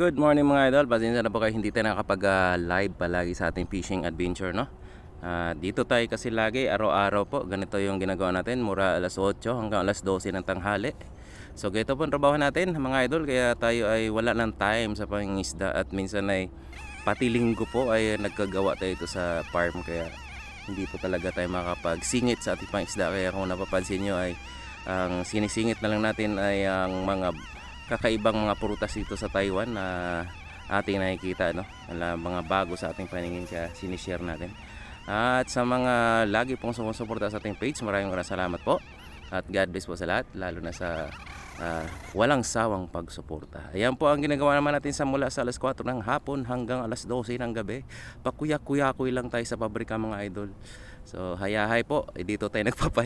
Good morning mga idol. Pasensya na po kayo hindi tayo nakapag-live palagi sa ating fishing adventure, no? Dito tayo kasi lagi, araw-araw po. Ganito yung ginagawa natin, mura alas 8 hanggang alas 12 ng tanghali. So ganito po ang trabaho natin mga idol, kaya tayo ay wala ng time sa pangingisda. At minsan ay pati linggo po ay nagkagawa tayo ito sa farm, kaya hindi po talaga tayo makapagsingit sa ating pangisda. Kaya kung napapansin nyo ay ang sinisingit na lang natin ay ang mga kakaibang mga prutas dito sa Taiwan na ating nakikita, no? Mga bago sa ating paningin, kaya sinishare natin. At sa mga lagi pong sumusuporta sa ating page, maraming salamat po. At God bless po sa lahat, lalo na sa walang sawang pagsuporta. Ayan po ang ginagawa naman natin sa mula sa alas 4 ng hapon hanggang alas 12 ng gabi. Pakuyak-kuyakoy lang tayo sa pabrika mga idol. So hayahay po, dito tayo nagpapahinga.